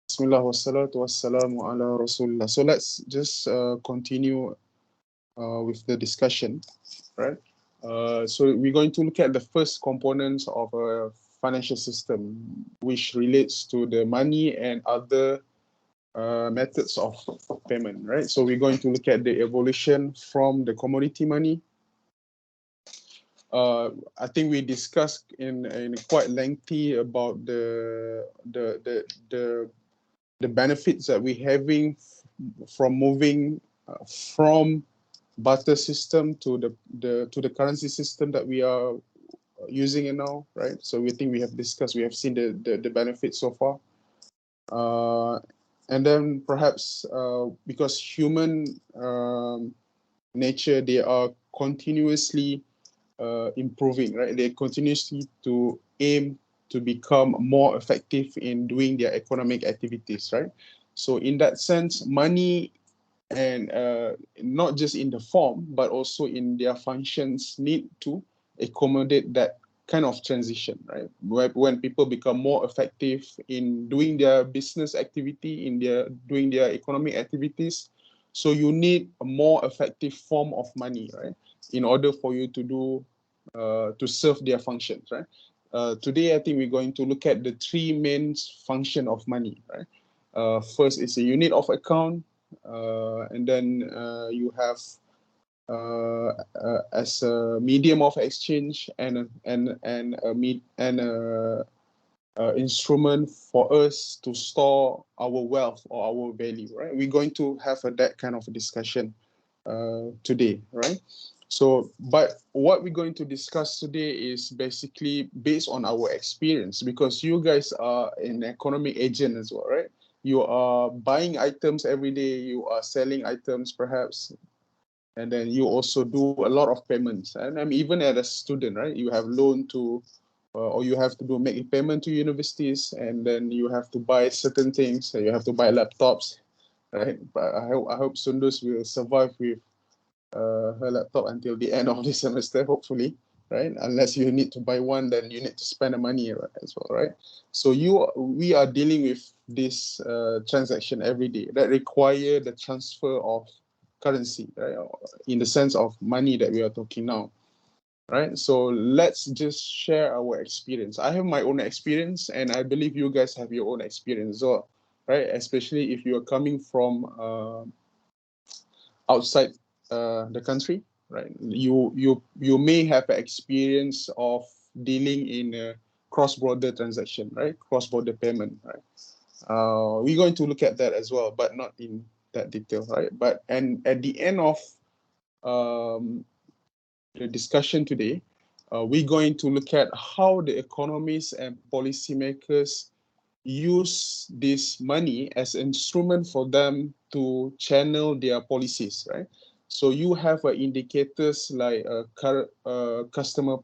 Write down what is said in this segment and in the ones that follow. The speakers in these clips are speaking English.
Bismillah wassalatu wassalamu ala Rasulullah. So let's just continue with the discussion, right? So we're going to look at the first components of a financial system, which relates to the money and other methods of payment, right? So we're going to look at the evolution from the commodity money. I think we discussed in quite lengthy about the benefits that we're having from moving from barter system to the currency system that we are using it now, right? So we think we have seen the benefits so far. And then perhaps because human nature, they are continuously improving, right? They continuously to aim to become more effective in doing their economic activities, right? So in that sense, money and not just in the form, but also in their functions need to accommodate that kind of transition, right? When people become more effective in doing their business activity, in their doing their economic activities, so you need a more effective form of money, right? In order for you to do to serve their functions, right? Today, I think we're going to look at the three main function of money, right? First is a unit of account, and then you have as a medium of exchange and a instrument for us to store our wealth or our value, right? We're going to have that kind of discussion today, right? So, but what we're going to discuss today is basically based on our experience, because you guys are an economic agent as well, right? You are buying items every day, you are selling items perhaps, and then you also do a lot of payments. And I mean, even as a student, right? You have loan to, or you have to make a payment to universities, and then you have to buy certain things. You have to buy laptops, right? But I hope Sundus will survive with her laptop until the end of the semester, hopefully, right? Unless you need to buy one, then you need to spend the money as well, right? So we are dealing with this transaction every day that require the transfer of currency, right? In the sense of money that we are talking now, right? So let's just share our experience. I have my own experience, and I believe you guys have your own experience as well, right? Especially if you are coming from outside the country, right? You may have an experience of dealing in a cross-border transaction, right? Cross-border payment, right? We're going to look at that as well, but not in that detail, right? But and at the end of um, the discussion today, we're going to look at how the economists and policymakers use this money as an instrument for them to channel their policies, right? So you have indicators like customer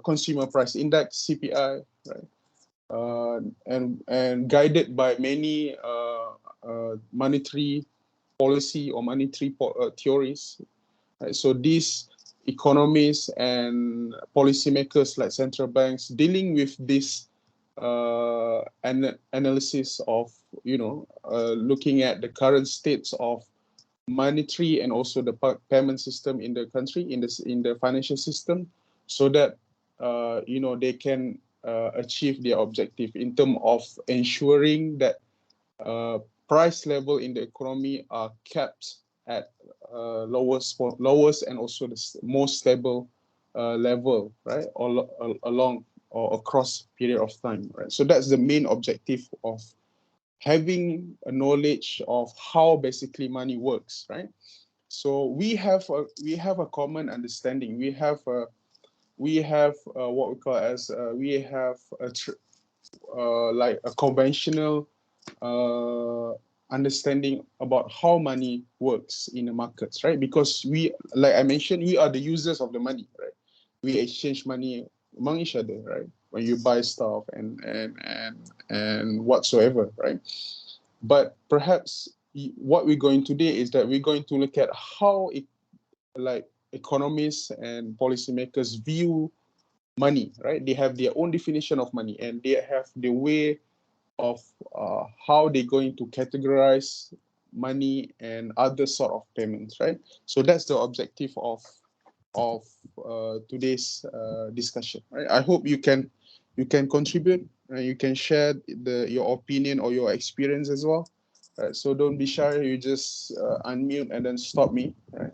consumer price index (CPI), right? And guided by many monetary policy or monetary theories, right? So these economists and policymakers like central banks dealing with this analysis of, looking at the current states of monetary and also the payment system in the country, in the financial system, so that they can achieve their objective in terms of ensuring that uh, price level in the economy are kept at lowest and also the most stable level, right? Along or across period of time, right? So that's the main objective of having a knowledge of how basically money works, right? So we have a common understanding. We have what we call as we have like a conventional uh, understanding about how money works in the markets, right? Because like I mentioned, we are the users of the money, right? We exchange money among each other, right? When you buy stuff and whatsoever, right? But perhaps what we're going to do is that we're going to look at how like economists and policymakers view money, right? They have their own definition of money, and they have the way of how they're going to categorize money and other sort of payments, right? So that's the objective of today's discussion, right? I hope you can contribute and you can share your opinion or your experience as well. Right? So don't be shy. You just unmute and then stop me, right?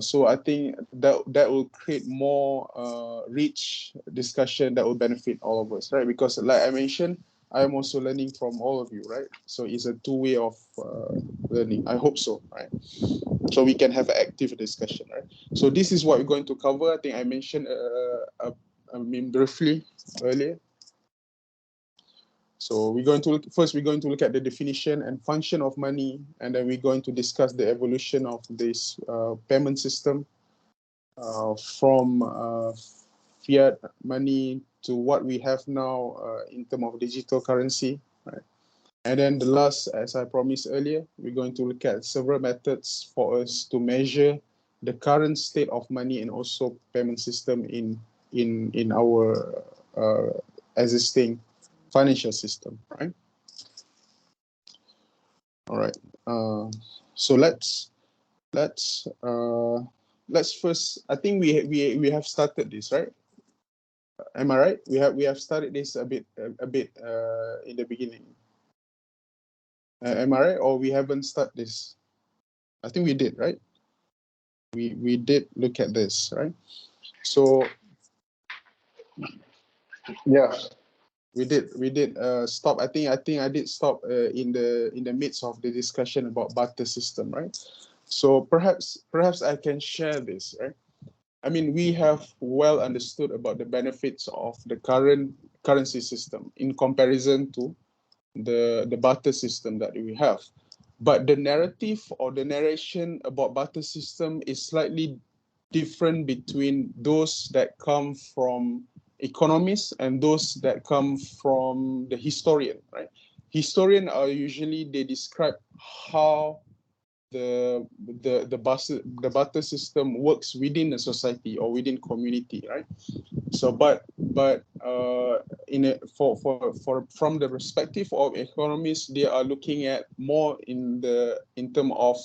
So I think that will create more rich discussion that will benefit all of us, right? Because like I mentioned, I'm also learning from all of you, right? So it's a two-way of learning. I hope so, right? So we can have an active discussion, right? So this is what we're going to cover. I think I mentioned briefly earlier. So we're going to look at the definition and function of money, and then we're going to discuss the evolution of this payment system from fiat money to what we have now in terms of digital currency, right? And then the last, as I promised earlier, we're going to look at several methods for us to measure the current state of money and also payment system in our existing financial system, right? All right. So let's first. I think we have started this, right? Am I right? We have started this a bit in the beginning. Am I right? Or we haven't started this? I think we did, right? We did look at this, right? So yeah, we did stop. I think I did stop in the midst of the discussion about barter system, right? So perhaps I can share this, right? I mean, we have well understood about the benefits of the current currency system in comparison to the barter system that we have. But the narrative or the narration about barter system is slightly different between those that come from economists and those that come from the historian, right? Historian are usually they describe how the barter system works within a society or within community, right? So in a, for from the perspective of economists, they are looking at more in term of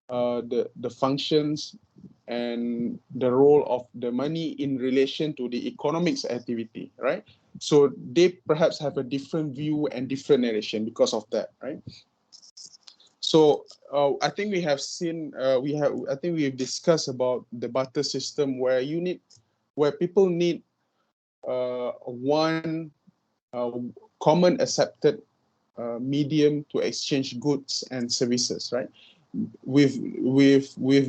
the functions and the role of the money in relation to the economics activity, right? So they perhaps have a different view and different narration because of that, right? So I think we have seen I think we've discussed about the barter system where people need one common accepted medium to exchange goods and services, right? With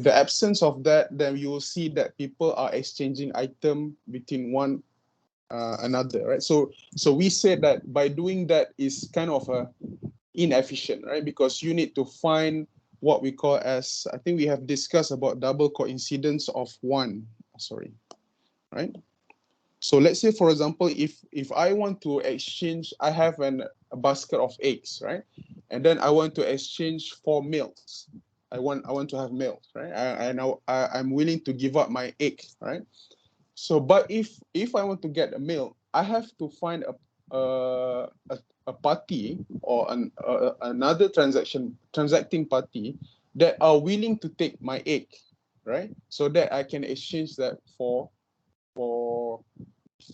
the absence of that, then you will see that people are exchanging item between one another, right? So we said that by doing that is kind of a inefficient, right? Because you need to find what we call as, I think we have discussed about double coincidence of one, sorry, right? So let's say, for example, if I want to exchange, I have a basket of eggs, right? And then I want to exchange for milks. I want to have milk, right? I'm willing to give up my egg, right? So, but if I want to get a milk, I have to find a party or another transacting party that are willing to take my egg, right? So that I can exchange that for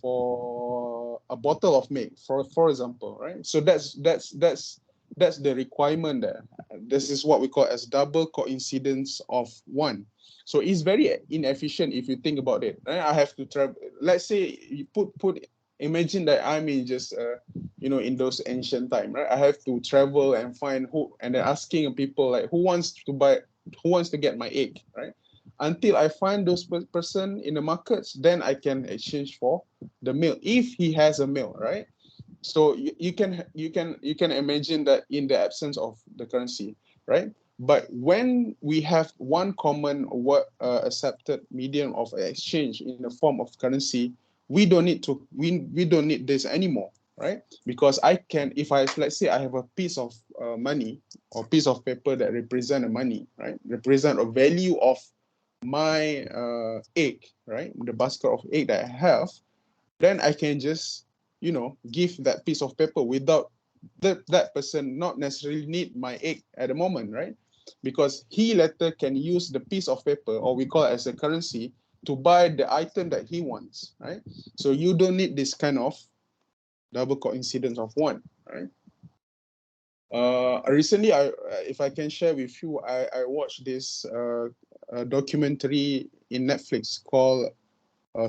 for a bottle of milk, for example, right? So that's the requirement there. This is what we call as double coincidence of one. So it's very inefficient if you think about it, right? I have to travel. Let's say you imagine that I'm in just in those ancient time, right? I have to travel and find who, and then asking people like who wants to get my egg, right? Until I find those person in the markets, then I can exchange for the milk if he has a milk, right? So you can imagine that in the absence of the currency, right? But when we have one common accepted medium of exchange in the form of currency, we don't need this anymore, right? Because I can, if I, let's say I have a piece of money or piece of paper that represent a money, right? Represent a value of my egg, right? The basket of egg that I have, then I can just, give that piece of paper without that person not necessarily need my egg at the moment, right? Because he later can use the piece of paper, or we call it as a currency, to buy the item that he wants, right? So you don't need this kind of double coincidence of one, right? Recently, if I can share with you, I watched this documentary in Netflix called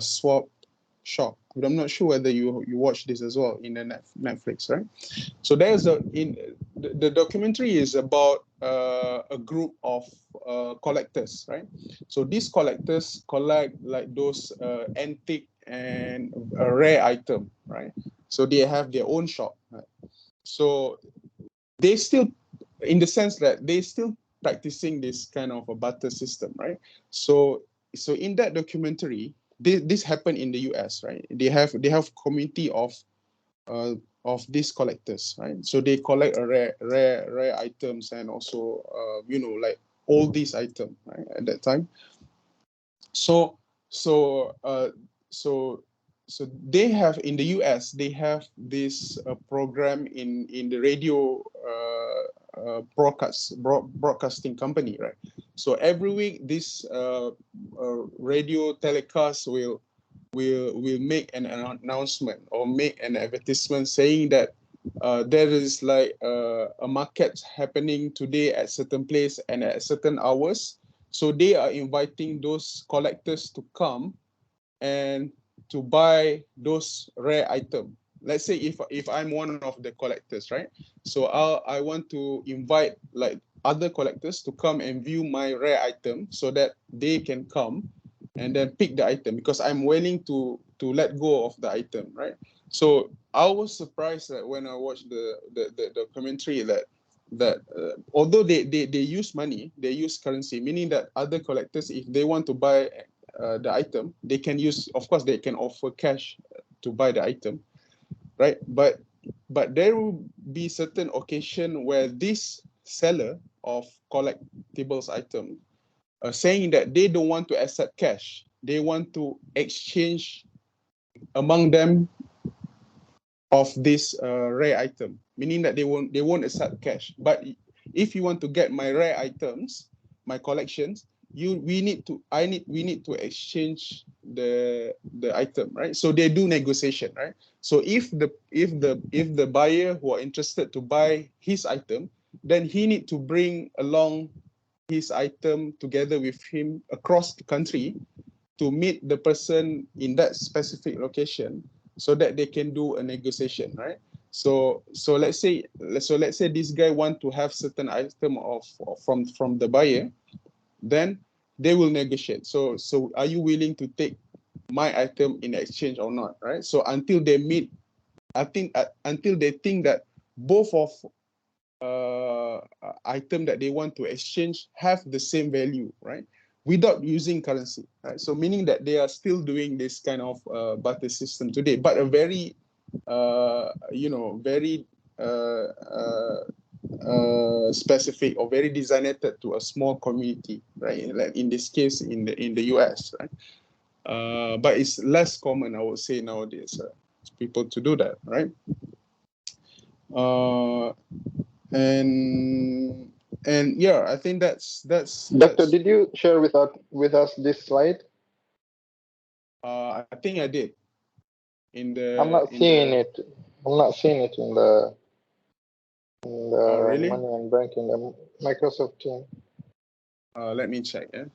Swap Shop. But I'm not sure whether you watch this as well in the Netflix, right? So there's the documentary is about a group of collectors, right? So these collectors collect like those antique and rare item, right? So they have their own shop, right? So they still, in the sense that they still practicing this kind of a barter system, right? So in that documentary, this happened in the US, right? They have community of these collectors, right? So they collect a rare items, and also like all these items, right, at that time. So so uh, so so they have, in the US, they have this program in the radio broadcasting company, right? So every week this radio telecast will make an announcement or make an advertisement saying that there is like a market happening today at certain place and at certain hours. So they are inviting those collectors to come and to buy those rare item. Let's say if I'm one of the collectors, right? So I want to invite like other collectors to come and view my rare item, so that they can come and then pick the item, because I'm willing to let go of the item, right? So I was surprised that when I watched the documentary, that although they use money, they use currency, meaning that other collectors, if they want to buy the item, they can use, of course, they can offer cash to buy the item, right? But there will be certain occasion where this seller of collectibles item saying that they don't want to accept cash, they want to exchange among them of this rare item, meaning that they won't accept cash. But if you want to get my rare items, my collections, we need to exchange the item, right? So they do negotiation, right? So if the buyer who are interested to buy his item, then he need to bring along his item together with him across the country to meet the person in that specific location, so that they can do a negotiation, right? So let's say this guy want to have certain item from the buyer, then they will negotiate. So are you willing to take my item in exchange or not, right? So until they meet, until they think that both of item that they want to exchange have the same value, right? Without using currency, right? So meaning that they are still doing this kind of barter system today, but a very, very specific or very designated to a small community, right? Like in this case, in the US, right? But it's less common, I would say, nowadays, people to do that, right? And yeah, I think that's Doctor, did you share with us this slide? I think I did in the. I'm not seeing it. I'm not seeing it in the really? Money and Banking, the Microsoft team. Let me check. Yeah.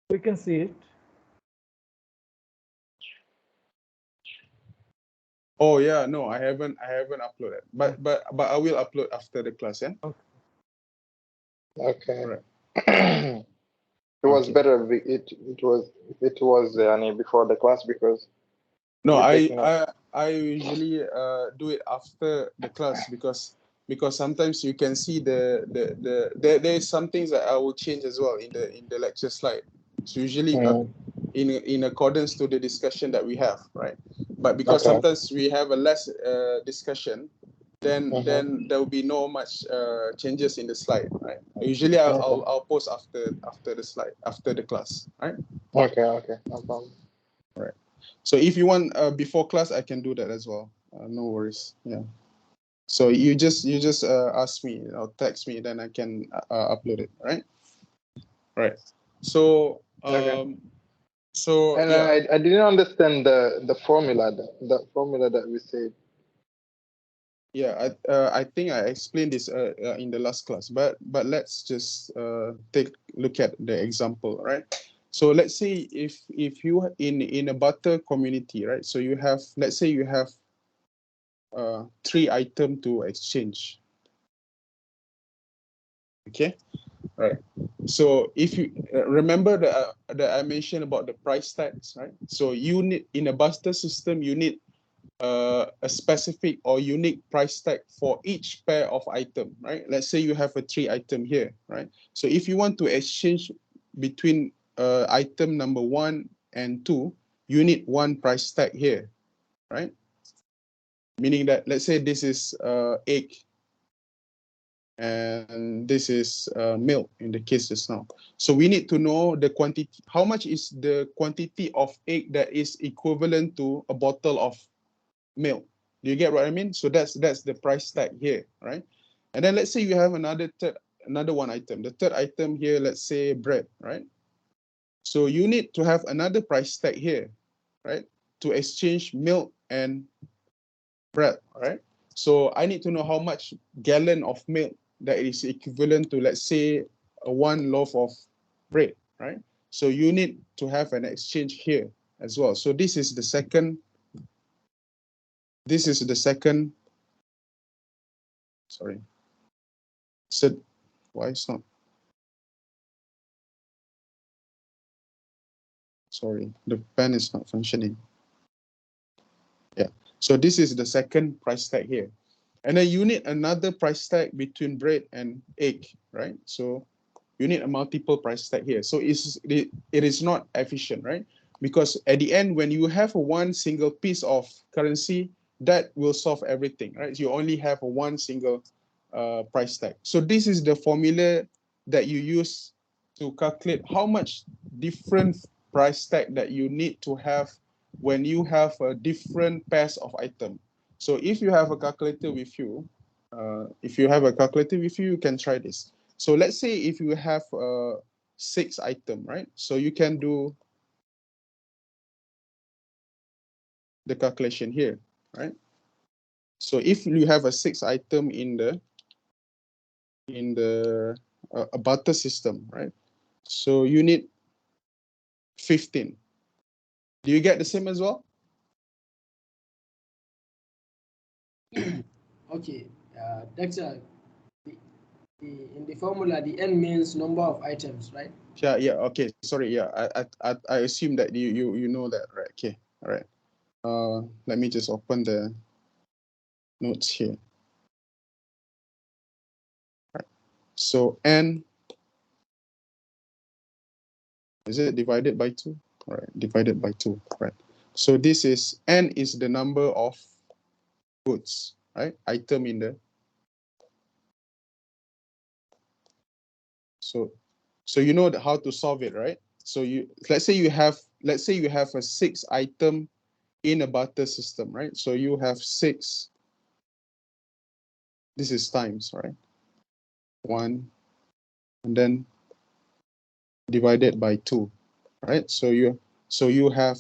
We can see it. Oh yeah, no, I haven't uploaded, but I will upload after the class. Yeah. Okay. Right. It was better. It was before the class, because no, I usually do it after the class, because sometimes you can see there is some things that I will change as well in the lecture slide. It's usually in accordance to the discussion that we have, right? But because sometimes we have a less discussion, then there will be no much changes in the slide, right? Usually I'll post after the slide, after the class, right? Okay, no problem. Right. So if you want before class, I can do that as well. No worries. Yeah. So you just ask me or text me, then I can upload it. Right. Right. So Okay. so And yeah. I didn't understand the formula, the formula that we said. Yeah, I think I explained this in the last class, but let's just take look at the example, right? So let's say if you in a butter community, right? So you have, let's say you have 3 items to exchange. Okay, right. So if you remember that I mentioned about the price tags, right? So you need in a butter system, you need a specific or unique price tag for each pair of item, right? Let's say you have a 3 item here, right? So if you want to exchange between item number 1 and 2, you need one price tag here, right? Meaning that, let's say this is egg and this is milk in the case just now. So we need to know the quantity, how much is the quantity of egg that is equivalent to a bottle of milk. Do you get what I mean? So that's the price tag here, right? And then let's say you have another one item. The third item here, let's say bread, right? So you need to have another price tag here, right? To exchange milk and bread, right? So I need to know how much gallon of milk that is equivalent to, let's say, one loaf of bread, right? So you need to have an exchange here as well. So this is the second sorry. So why it's not? Sorry, the pen is not functioning. Yeah. So this is the second price tag here. And then you need another price tag between bread and egg, right? So you need a multiple price tag here. So it is not efficient, right? Because at the end, when you have one single piece of currency, that will solve everything, right? You only have one single price tag. So this is the formula that you use to calculate how much different price tag that you need to have when you have a different pairs of item. So if you have a calculator with you, you can try this. So let's say if you have 6 item, right? So you can do the calculation here, right? So if you have a 6 item in the a butter system, right? So you need 15. Do you get the same as well? Okay, that's in the formula, the n means number of items, right? Yeah, yeah. Okay, sorry. Yeah, I assume that you know that, right? Okay, all right. Let me just open the notes here. Right. So n, is it divided by 2? All right, divided by 2. Right. So this is n is the number of goods, right? Item in the. So you know how to solve it, right? So let's say you have a 6 item in a butter system, right? So you have 6. This is times, right? 1, and then divided by 2, right? So you have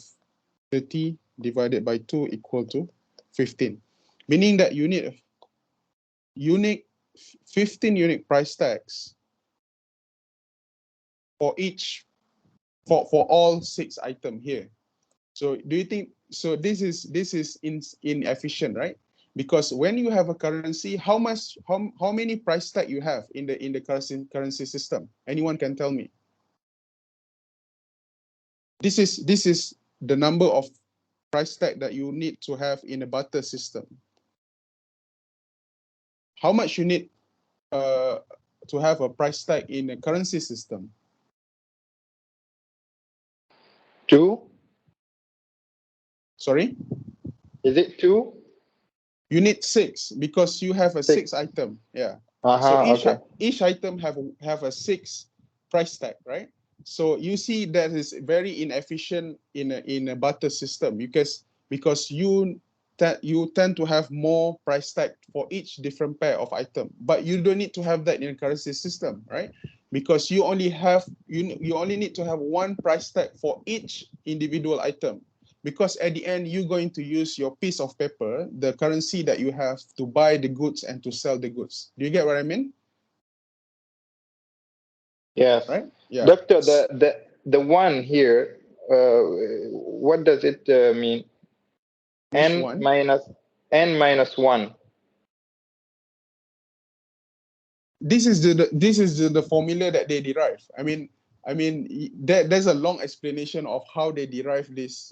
30 divided by 2 equal to 15, meaning that you need unique 15 unique price tags for each for all 6 item here. So do you think so? This is inefficient, right? Because when you have a currency, how many price tag you have in the currency system? Anyone can tell me. This is the number of price tag that you need to have in a butter system. How much you need to have a price tag in a currency system? 2? Sorry? Is it 2? You need 6 because you have a 6 item. Yeah. So Okay. each item have a 6 price tag, right? So you see that is very inefficient in a butter system because you tend to have more price tag for each different pair of item, but you don't need to have that in a currency system, right? Because you only need to have one price tag for each individual item, because at the end you're going to use your piece of paper, the currency that you have, to buy the goods and to sell the goods. Do you get what I mean? Yes. Right? Yeah. Doctor, the one here, what does it mean? Which N one? minus 1. This is the formula that they derive. I mean, there's a long explanation of how they derive this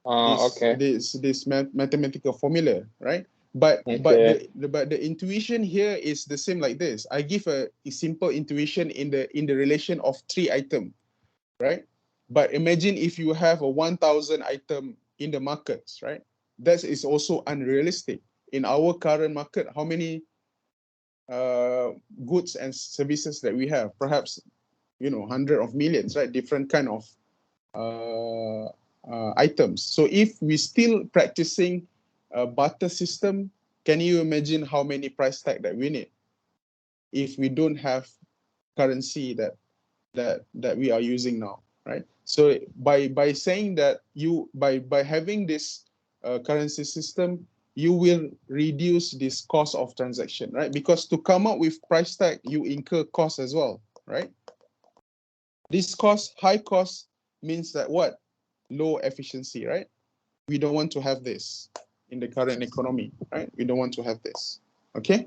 Okay. this mathematical formula, right? But Okay. the intuition here is the same like this. I give a simple intuition in the relation of 3 items, right? But imagine if you have a 1,000 item in the markets, right? That is also unrealistic. In our current market, how many goods and services that we have? Perhaps, hundred of millions, right? Different kind of items. So if we still practicing a barter system, can you imagine how many price tag that we need if we don't have currency that we are using now, right? So by saying that by having this currency system, you will reduce this cost of transaction, right? Because to come up with price tag, you incur cost as well, right? This cost, high cost, means that what? Low efficiency, right? We don't want to have this in the current economy, right? We don't want to have this. Okay?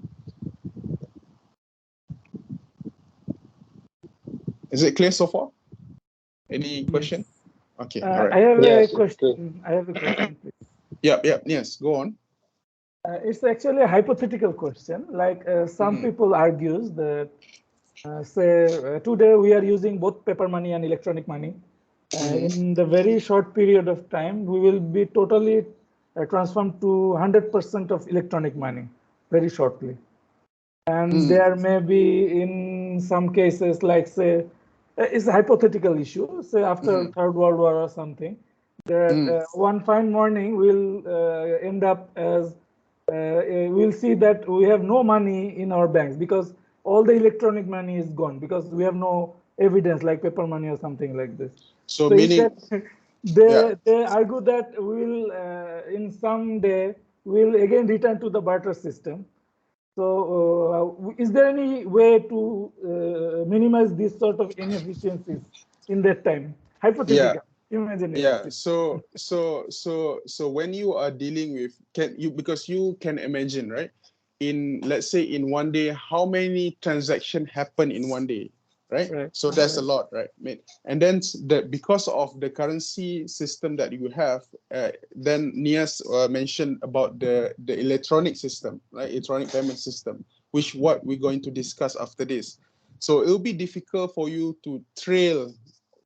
Is it clear so far? Any question? Okay, all right. I have Yes, a question. I have a question, please. Yes, go on. It's actually a hypothetical question. Like some people argues that, say, today we are using both paper money and electronic money. In the very short period of time, we will be totally transformed to 100% of electronic money very shortly. And there may be, in some cases, like, say, it's a hypothetical issue, say after Third World War or something, that one fine morning we'll end up as, we'll see that we have no money in our banks because all the electronic money is gone, because we have no evidence like paper money or something like this. So meaning, they argue that we'll in some day we'll again return to the barter system. So is there any way to minimize this sort of inefficiencies in that time? Hypothetical. Imagine it. Yeah. So when you are dealing with, because you can imagine, right? Let's say in one day, how many transactions happen in one day, right? So that's a lot, right? And then because of the currency system that you have, then Nias mentioned about the electronic system, right? Electronic payment system, which what we're going to discuss after this. So it will be difficult for you to trail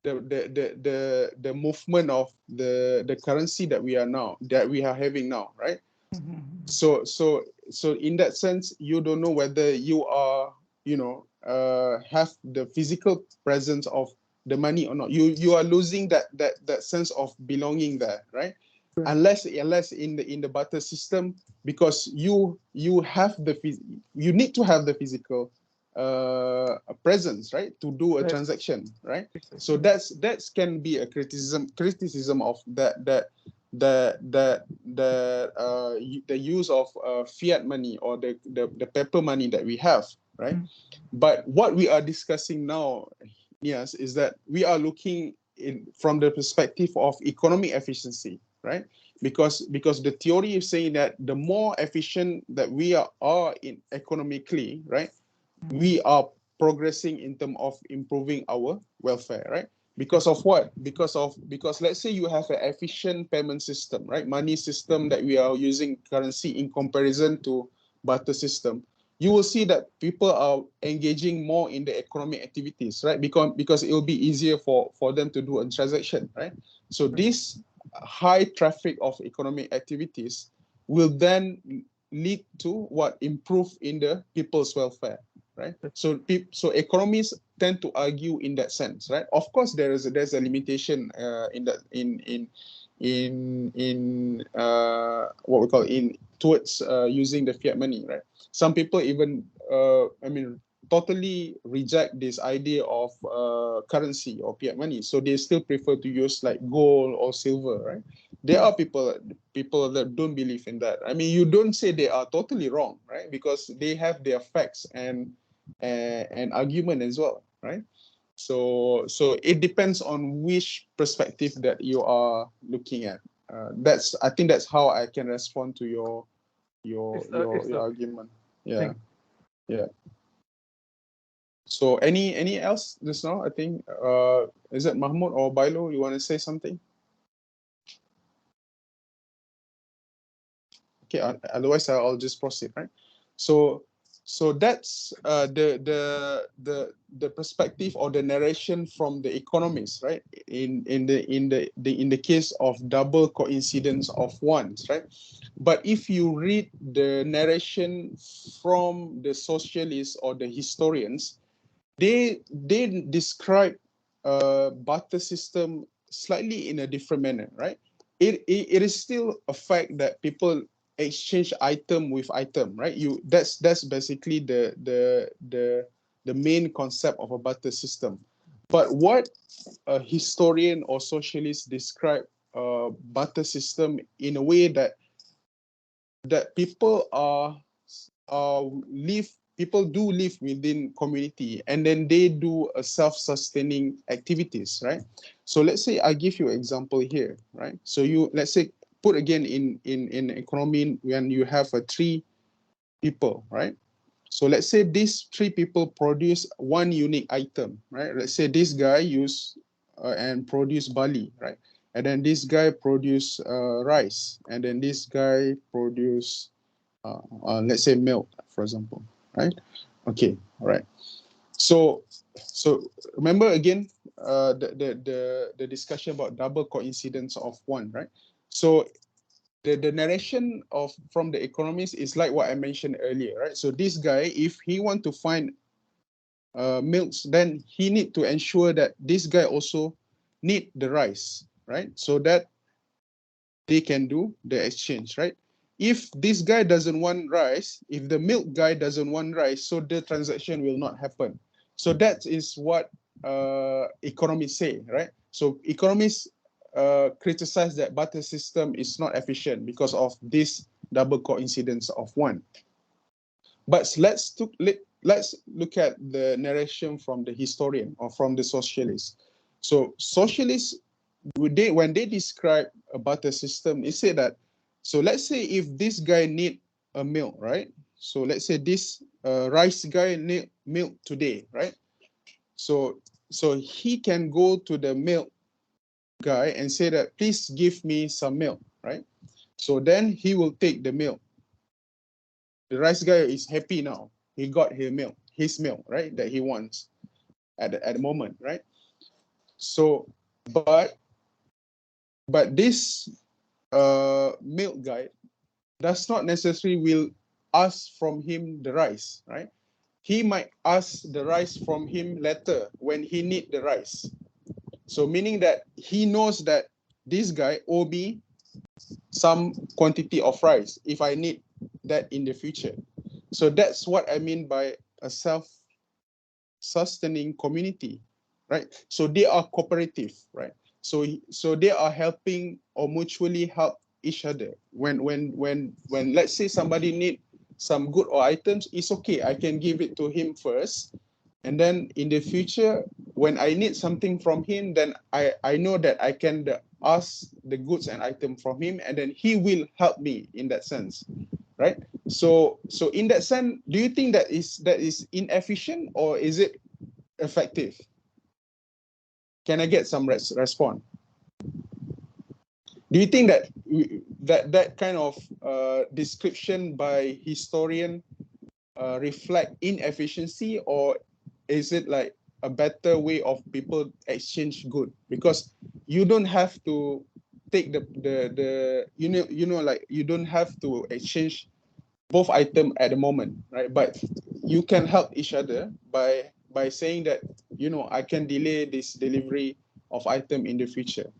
the movement of the currency that we are having now, right? So in that sense, you don't know whether you are, have the physical presence of the money or not. You are losing that sense of belonging there, right? Unless in the barter system, because you have you need to have the physical presence, right, to do a transaction, right? So that's can be a criticism of the use of fiat money or the paper money that we have, right? But what we are discussing now, yes, is that we are looking from the perspective of economic efficiency, right? Because the theory is saying that the more efficient that we are in economically, right, we are progressing in terms of improving our welfare, right? Because of what? Because let's say you have an efficient payment system, right? Money system that we are using currency in comparison to barter system. You will see that people are engaging more in the economic activities, right? Because it will be easier for them to do a transaction, right? So this high traffic of economic activities will then lead to what? Improve in the people's welfare, right? So economists tend to argue in that sense, right? Of course, there's a limitation in what we call in towards using the fiat money, right? Some people even totally reject this idea of currency or fiat money, so they still prefer to use like gold or silver, right? There are people that don't believe in that. I mean, you don't say they are totally wrong, right? Because they have their facts and argument as well, right? So it depends on which perspective that you are looking at. I think that's how I can respond to your argument. Yeah. Yeah. So any else just now? I think is it Mahmoud or Bailo? You want to say something? Okay. Otherwise, I'll just proceed. Right. So that's the perspective or the narration from the economists, right? In the case of double coincidence of ones, right? But if you read the narration from the socialists or the historians, they describe barter system slightly in a different manner, right? It is still a fact that people exchange item with item, right? That's basically the main concept of a barter system. But what a historian or socialist describe barter system in a way that people people do live within community, and then they do a self-sustaining activities, right? So let's say I give you an example here, right? So let's say put again in economy, when you have three people, right? So let's say these three people produce one unique item, right? Let's say this guy use and produce barley, right? And then this guy produce rice, and then this guy produce let's say milk, for example, right? Okay, all right. So remember again the discussion about double coincidence of one, right? So the narration from the economist is like what I mentioned earlier, right? So this guy, if he want to find milks, then he need to ensure that this guy also need the rice, right? So that they can do the exchange, right? If this guy doesn't want rice, if the milk guy doesn't want rice, so the transaction will not happen. So that is what economists say, right? So economists criticize that barter system is not efficient because of this double coincidence of one. But let's look at the narration from the historian or from the socialists. So socialists, when they describe a barter system, they say that, so let's say if this guy need a milk, right? So let's say this rice guy need milk today, right? So he can go to the milk guy and say that, please give me some milk, right? So then he will take the milk. The rice guy is happy now. He got his milk, right? That he wants at the moment, right? So, but this milk guy does not necessarily will ask from him the rice, right? He might ask the rice from him later when he need the rice. So meaning that he knows that this guy owe me some quantity of rice if I need that in the future. So that's what I mean by a self-sustaining community, right? So they are cooperative, right? So they are helping or mutually help each other. When let's say somebody need some good or items, it's okay, I can give it to him first, and then in the future when I need something from him, then I know that I can ask the goods and item from him, and then he will help me in that sense, right? So in that sense, do you think that is inefficient or is it effective? Can I get some response? Do you think that that kind of description by historian reflect inefficiency, or is it like a better way of people exchange good? Because you don't have to take the like you don't have to exchange both items at the moment, right? But you can help each other by saying that, I can delay this delivery of item in the future.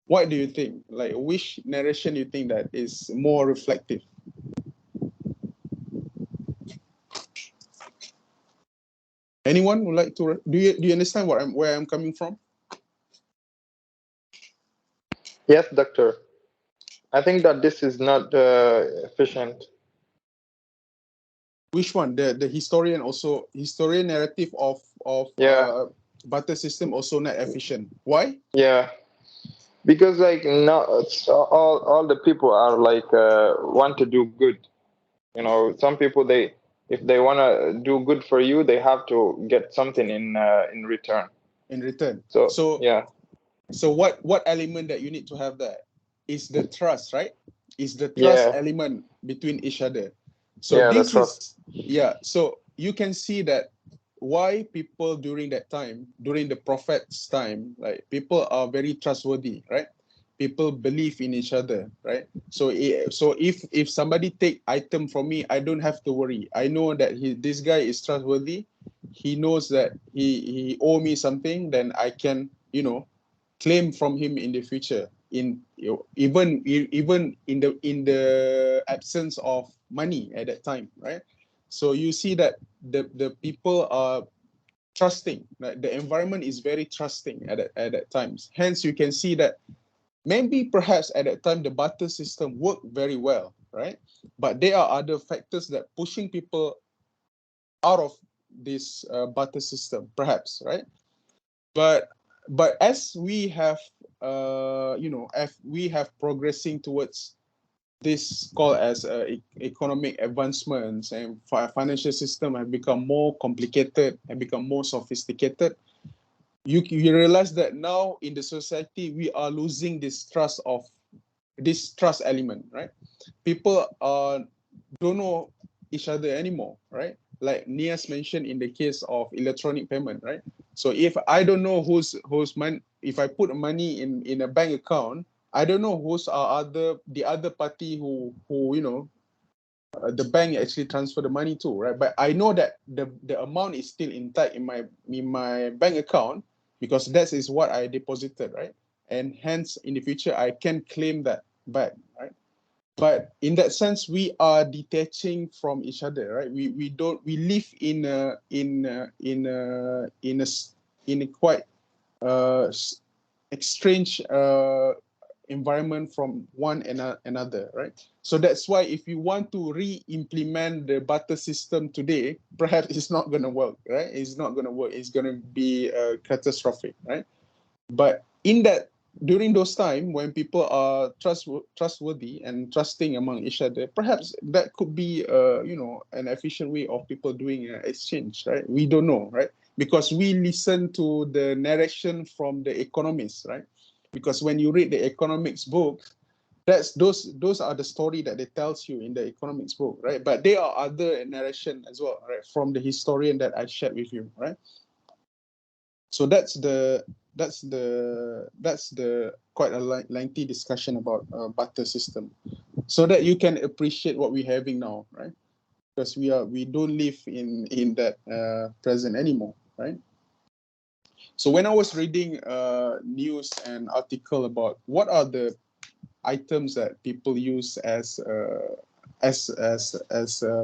What do you think? Like, which narration you think that is more reflective? Anyone would like to? Do you understand where I'm coming from? Yes, doctor. I think that this is not efficient. Which one? The historian narrative of Yeah. barter system also not efficient. Why? Yeah. Because like not all the people are like want to do good. You know, some people, they, if they want to do good for you, they have to get something in return. In return. So yeah. So what element that you need to have there is the trust, right? Is the trust Yeah. element between each other. So Yeah, the this trust. is, yeah. So you can see that why people during that time, during the prophet's time, like people are very trustworthy, right? People believe in each other, right? So if somebody take item from me, I don't have to worry. I know that this guy is trustworthy. He knows that he owe me something, then I can, claim from him in the future, even in the absence of money at that time, right? So you see that the people are trusting, right? The environment is very trusting at that times. Hence you can see that maybe perhaps at that time the barter system worked very well, right? But there are other factors that pushing people out of this barter system, perhaps, right? But as we have as we have progressing towards this called as economic advancements, and financial system have become more complicated and become more sophisticated, you realize that now in the society we are losing this trust element, right? People don't know each other anymore, right? Like Nias mentioned in the case of electronic payment, right? So if I don't know who's money, if I put money in a bank account, I don't know who's the other party who the bank actually transfer the money to, right? But I know that the amount is still intact in my bank account because that is what I deposited, right? And hence in the future I can claim that back, right? But in that sense we are detaching from each other, right? We live in a quite strange environment from one another, right? So that's why if you want to re-implement the barter system today, perhaps it's not going to work, right? It's not going to work. It's going to be catastrophic, right? But during those time when people are trustworthy and trusting among each other, perhaps that could be an efficient way of people doing exchange, right? We don't know, right? Because we listen to the narration from the economists, right? Because when you read the economics book, those are the story that they tells you in the economics book, right? But there are other narration as well, right, from the historian that I shared with you, right? So that's the quite a lengthy discussion about barter system, so that you can appreciate what we're having now, right? Because we don't live in that present anymore, right? So when I was reading news and article about what are the items that people use as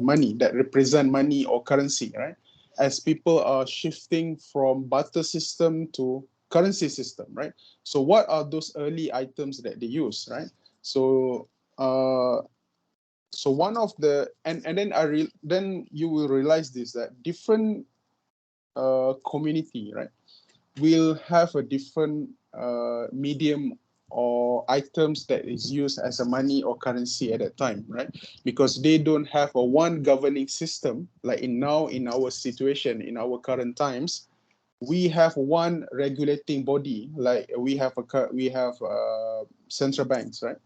money, that represent money or currency, right? As people are shifting from barter system to currency system, right? So what are those early items that they use, right? So so one of the and then then you will realize this, that different community, right, will have a different medium or items that is used as a money or currency at that time, right? Because they don't have a one governing system like in our situation, in our current times. We have one regulating body, like we have central banks, right?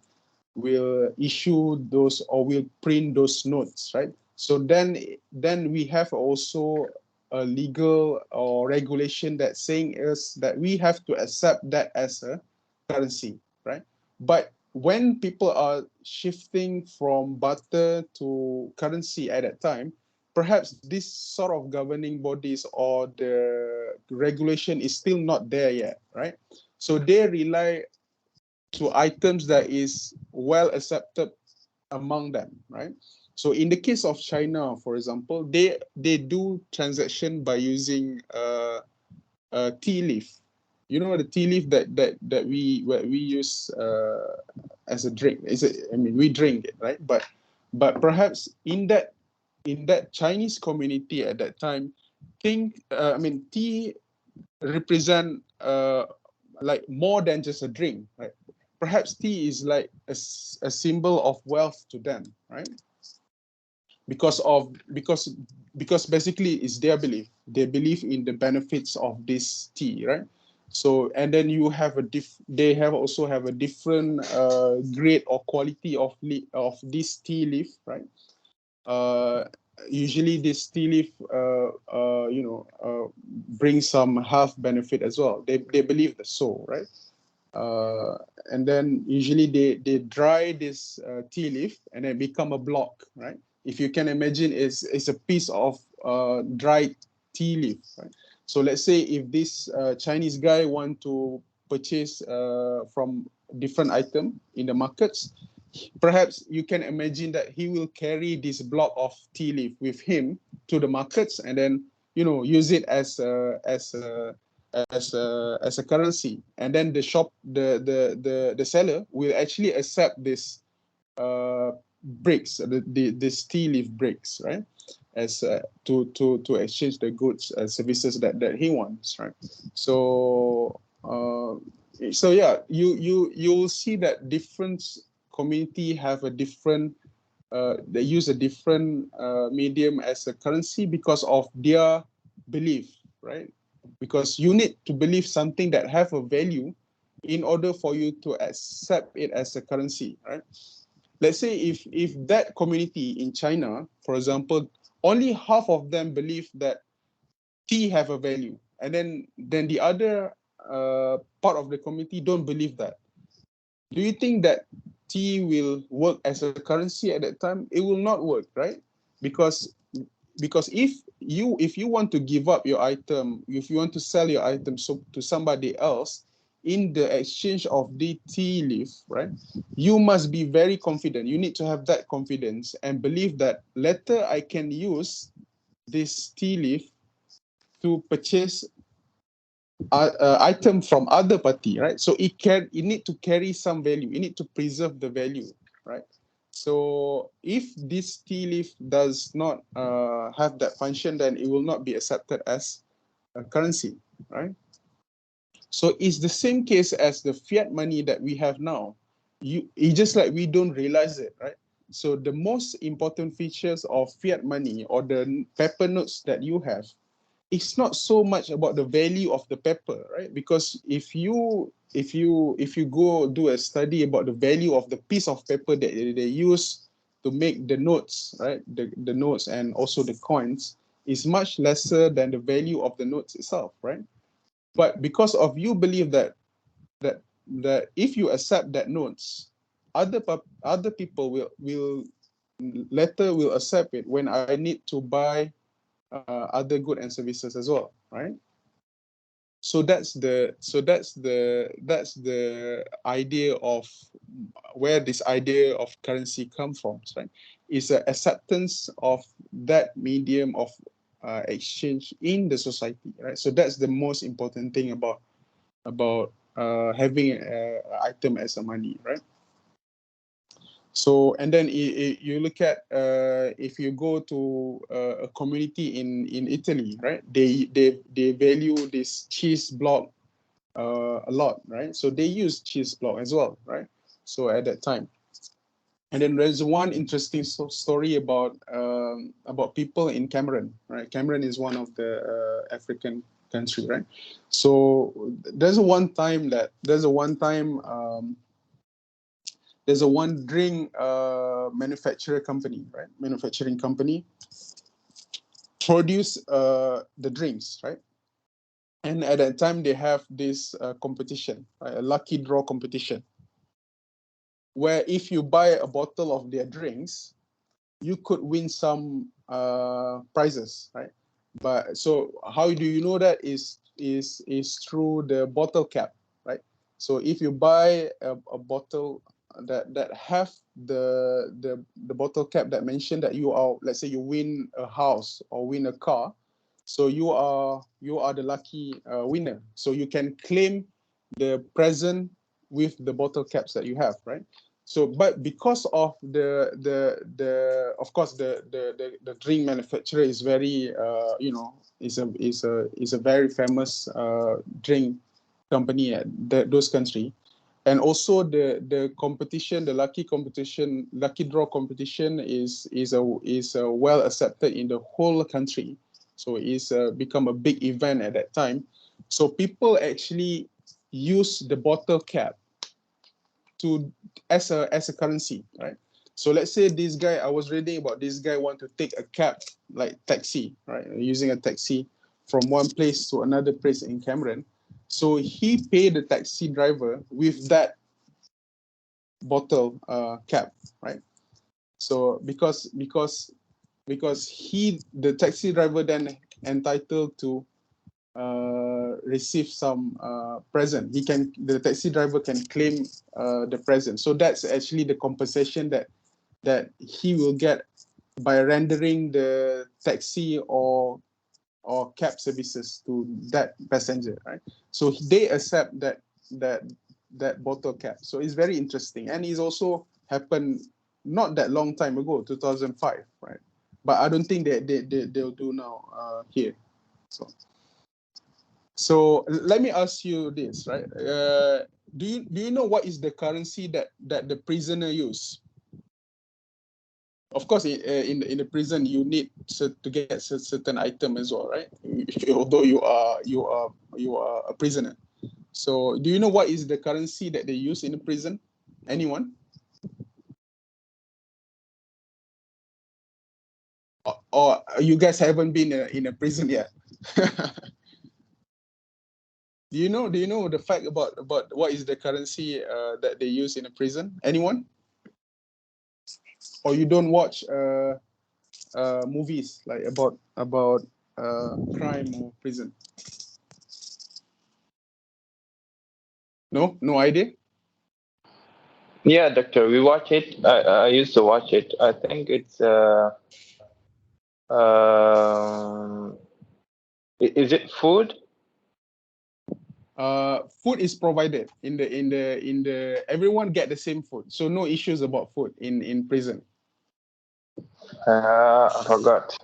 Will issue those or will print those notes, right? So then we have also a legal or regulation that saying is that we have to accept that as a currency, right? But when people are shifting from barter to currency at that time, perhaps this sort of governing bodies or the regulation is still not there yet, right? So they rely to items that is well accepted among them, right? So in the case of China, for example, they do transaction by using tea leaf. You know, the tea leaf that we use as a drink. I mean, we drink it, right? But perhaps in that Chinese community at that time, tea represent like more than just a drink, right? Perhaps tea is like a symbol of wealth to them, right? Because basically it's their belief. They believe in the benefits of this tea, right? So, and then you have they also have a different grade or quality of this tea leaf, right? Usually this tea leaf brings some health benefit as well. They believe that, so, right? And then usually they dry this tea leaf and then become a block, right? If you can imagine, it's a piece of dried tea leaf, right? So let's say if this Chinese guy want to purchase from different item in the markets, perhaps you can imagine that he will carry this block of tea leaf with him to the markets and then use it as a currency, and then the seller will actually accept this bricks, this tea leaf bricks, right, as to exchange the goods and services that he wants, right? So yeah, you'll see that different community have a different they use a different medium as a currency because of their belief, right? Because you need to believe something that have a value in order for you to accept it as a currency, right? Let's say if that community in China, for example, only half of them believe that tea have a value, and then the other part of the community don't believe that. Do you think that tea will work as a currency at that time? It will not work, right? Because if you want to give up your item, if you want to sell your item to somebody else in the exchange of the tea leaf, right, you must be very confident. You need to have that confidence and believe that later I can use this tea leaf to purchase item from other party, right? So it need to carry some value. You need to preserve the value, right? So if this tea leaf does not have that function, then it will not be accepted as a currency, right? So it's the same case as the fiat money that we have now. It's just like we don't realize it, right? So the most important features of fiat money or the paper notes that you have, it's not so much about the value of the paper, right? Because if you go do a study about the value of the piece of paper that they use to make the notes, right? The notes and also the coins is much lesser than the value of the notes itself, right? But because of you believe that if you accept that notes, other people will later will accept it when I need to buy other goods and services as well, right? So that's the idea of where this idea of currency comes from, right? It's an acceptance of that medium of exchange in the society, right? So that's the most important thing about having an item as a money, right? So, and then you look at if you go to a community in Italy, right? They value this cheese block a lot, right? So they use cheese block as well, right? So at that time, and then there's one interesting story about people in Cameroon, right? Cameroon is one of the African country, right? So there's a one time there's a one drink manufacturing company produce the drinks, right? And at that time they have this competition, right? A lucky draw competition, where if you buy a bottle of their drinks, you could win some prizes, right? But so how do you know that is through the bottle cap, right? So if you buy a bottle that have the bottle cap that mentioned that you are, let's say you win a house or win a car, so you are the lucky winner. So you can claim the present with the bottle caps that you have, right? So, but because of the of course the drink manufacturer is very is a very famous drink company at those country, and also the competition, the lucky draw competition is well accepted in the whole country. So it's become a big event at that time. So people actually use the bottle cap to as a currency, right? So let's say this guy, I was reading about this guy want to take a cab, like taxi, right? Using a taxi from one place to another place in Cameron. So he paid the taxi driver with that bottle cap, right? So because the taxi driver then entitled to receive some present. The taxi driver can claim the present. So that's actually the compensation that he will get by rendering the taxi or cab services to that passenger, right? So they accept that bottle cap. So it's very interesting, and it's also happened not that long time ago, 2005, right? But I don't think they'll do now here. So let me ask you this, right? Do you know what is the currency that the prisoner use? Of course, in the prison you need to get certain item as well, right? Although you are a prisoner. So do you know what is the currency that they use in the prison? Anyone? Or you guys haven't been in a prison yet? Do you know the fact about what is the currency that they use in a prison? Anyone? Or you don't watch movies like about crime or prison? No idea. Yeah, doctor, we watch it. I used to watch it. I think it's is it food? Food is provided in the everyone get the same food, so no issues about food in prison. I forgot.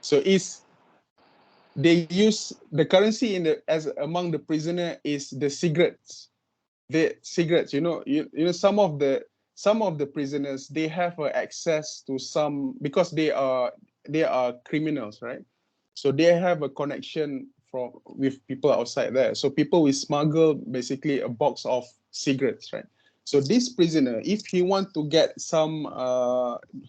So they use the currency as among the prisoner is the cigarettes. The cigarettes, you know some of the prisoners, they have access to some, because they are criminals, right? So they have a connection with people outside there. So people will smuggle basically a box of cigarettes, right? So this prisoner, if he want to get some,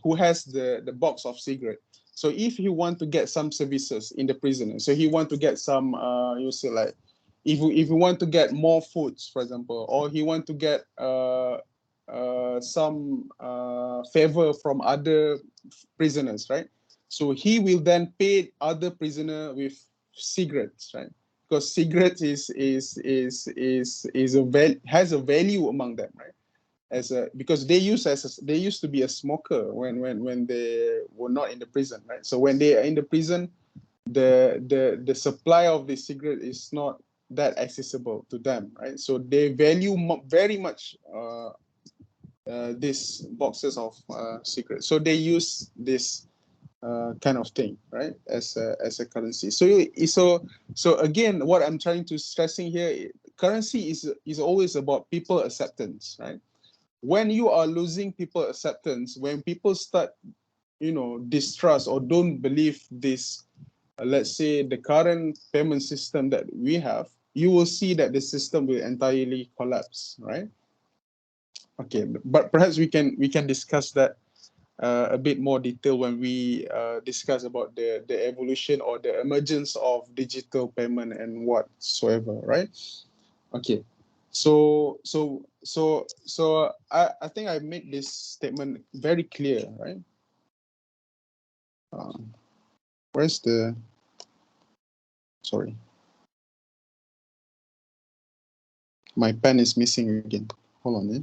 who has the box of cigarette, so if he want to get some services in the prisoner, so he want to get some, you say like, if you want to get more foods, for example, or he want to get some favor from other prisoners, right? So he will then pay other prisoner with cigarettes, right? Because cigarettes has a value among them, right? Because they used to be a smoker when they were not in the prison, right? So when they are in the prison, the supply of the cigarette is not that accessible to them, right? So they value very much these boxes of cigarettes. So they use this kind of thing, right, as a currency. So again, what I'm trying to stressing here, currency is always about people acceptance, right? When you are losing people acceptance, when people start, distrust or don't believe this, let's say the current payment system that we have, you will see that the system will entirely collapse, right? Okay, but perhaps we can discuss that a bit more detail when we discuss about the evolution or the emergence of digital payment and whatsoever, right? Okay, so I think I made this statement very clear, right? Where's the, sorry. My pen is missing again. Hold on, eh?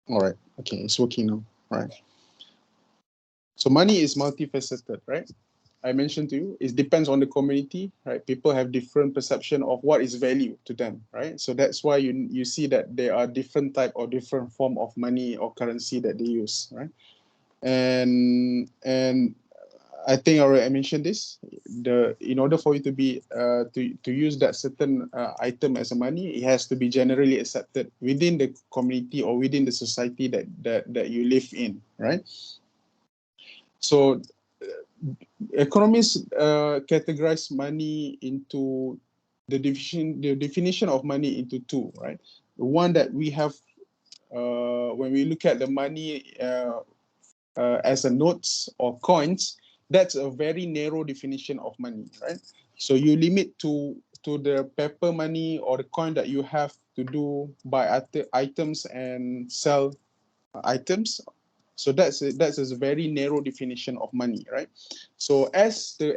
All right. Okay, it's working now. All right. So money is multifaceted, right? I mentioned to you, it depends on the community, right? People have different perception of what is value to them, right? So that's why you see that there are different type or different form of money or currency that they use, right? And I think I mentioned this. In order for you to be to use that certain item as a money, it has to be generally accepted within the community or within the society that you live in, right? So economists categorize money into the definition of money into two, right? The one that we have when we look at the money as a notes or coins, that's a very narrow definition of money, right? So you limit to the paper money or the coin that you have to do buy items and sell items. So that's a very narrow definition of money, right? So as the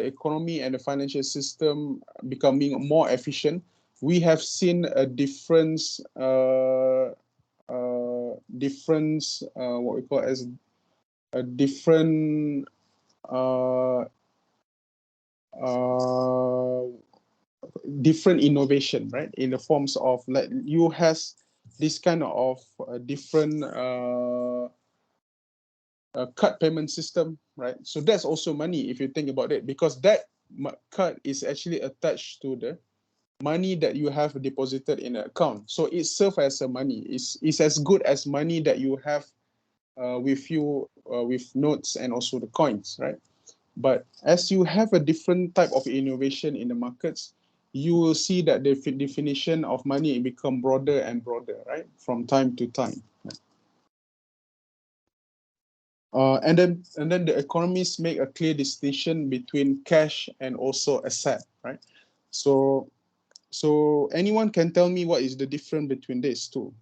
economy and the financial system becoming more efficient, we have seen a difference what we call as a different uh, different innovation, right? In the forms of like you has this kind of different card payment system, right? So that's also money if you think about it, because that card is actually attached to the money that you have deposited in an account. So it serves as a money. It's as good as money that you have with you with notes and also the coins, right? But as you have a different type of innovation in the markets, you will see that the definition of money become broader and broader, right, from time to time. And then the economists make a clear distinction between cash and also asset, right? So anyone can tell me what is the difference between these two?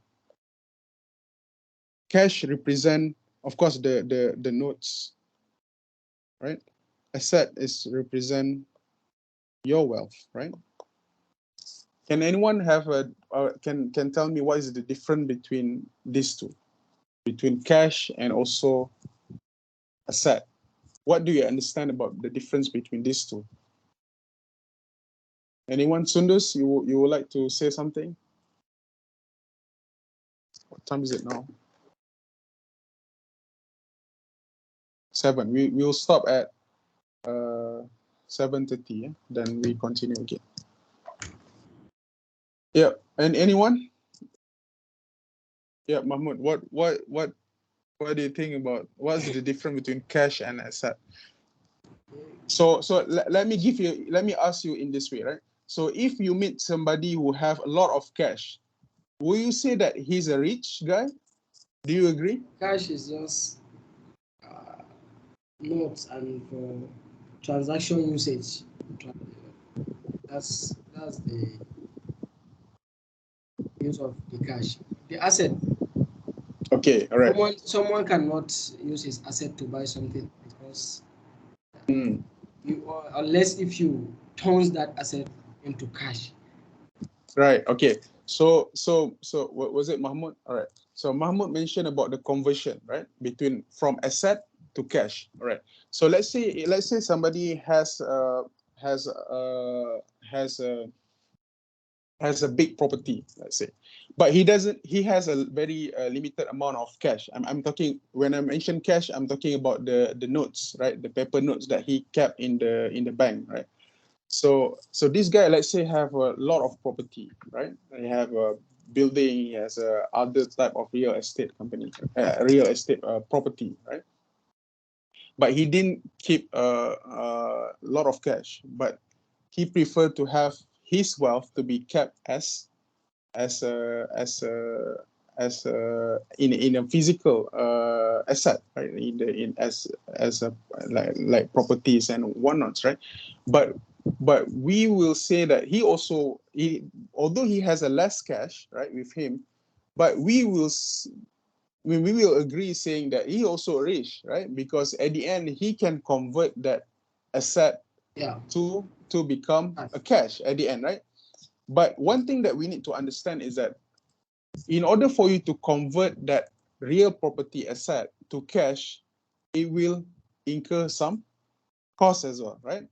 Cash represent, of course, the notes, right? Asset is represent your wealth, right? Can anyone have can tell me what is the difference between these two, between cash and also asset? What do you understand about the difference between these two? Anyone? Sundus, you would like to say something? What time is it now? 7. We will stop at 7:30. Yeah? Then we continue again. Yeah. And anyone? Yeah, Mahmoud. What do you think about what's the difference between cash and asset? So let me ask you in this way, right? So if you meet somebody who have a lot of cash, will you say that he's a rich guy? Do you agree? Cash is just notes and for transaction usage. That's the use of the cash. The asset. Okay, all right. Someone cannot use his asset to buy something because unless if you turns that asset into cash. Right. Okay. So what was it, Mahmoud? All right. So Mahmoud mentioned about the conversion, right, between from asset to cash. All right. So let's say somebody has a big property, let's say, but he has a very limited amount of cash. I'm talking, when I mention cash, I'm talking about the notes, right, the paper notes that he kept in the bank, right? So this guy, let's say, have a lot of property, right? He have a building, he has other type of real estate company, real estate property, right? But he didn't keep a lot of cash, but he preferred to have his wealth to be kept in a physical asset, right? As a like properties and whatnots, right? But we will say that although he has a less cash, right, with him, but we will agree saying that he also rich, right? Because at the end, he can convert that asset Yeah. to become a cash at the end, right? But one thing that we need to understand is that in order for you to convert that real property asset to cash, it will incur some costs as well, right?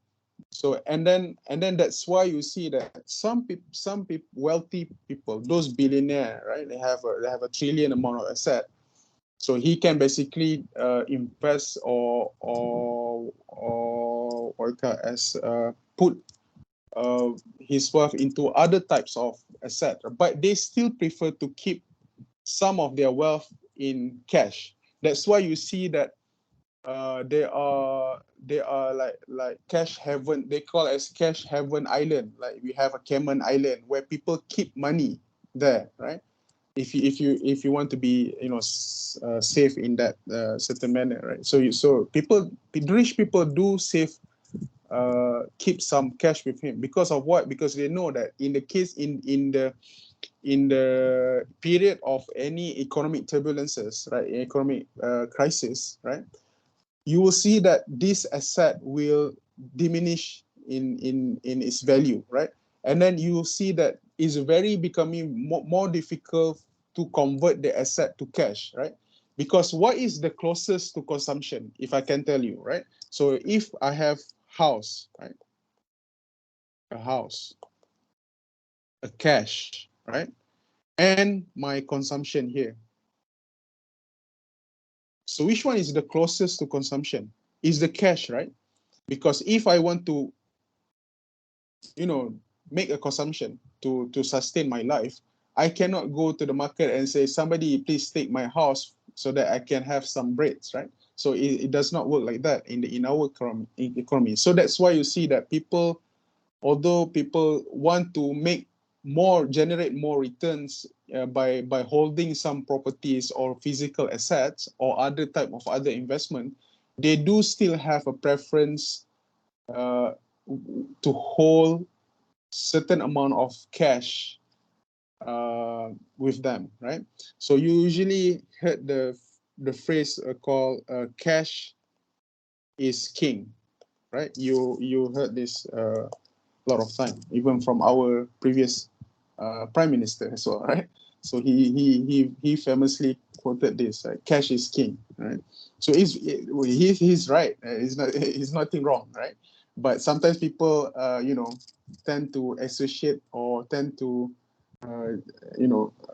So and then that's why you see that some people, wealthy people, those billionaire, right? They have a trillion amount of asset, so he can basically invest or what as put his wealth into other types of asset, but they still prefer to keep some of their wealth in cash. That's why you see that they are like cash heaven. They call it as cash heaven island. Like we have a Cayman Island where people keep money there, right? If you want to be safe in that certain manner, right? So rich people do save, keep some cash with him because of what? Because they know that in the case in the period of any economic turbulences, right, economic crisis, right, you will see that this asset will diminish in its value, right? And then you will see that it's very becoming more difficult to convert the asset to cash, right? Because what is the closest to consumption, if I can tell you, right? So if I have house, right, a house, a cash, right, and my consumption here. So which one is the closest to consumption? Is the cash, right? Because if I want to, make a consumption to sustain my life, I cannot go to the market and say, somebody please take my house so that I can have some breads, right? So it does not work like that in our economy. So that's why you see that people, although people want to generate more returns by holding some properties or physical assets or other type of other investment, they do still have a preference to hold certain amount of cash with them, right? So you usually heard the phrase called cash is king, right? You heard this a lot of time, even from our previous prime minister as well, right? So he famously quoted this: "Cash is king," right? So he's right. He's nothing wrong, right? But sometimes people, tend to associate or tend to,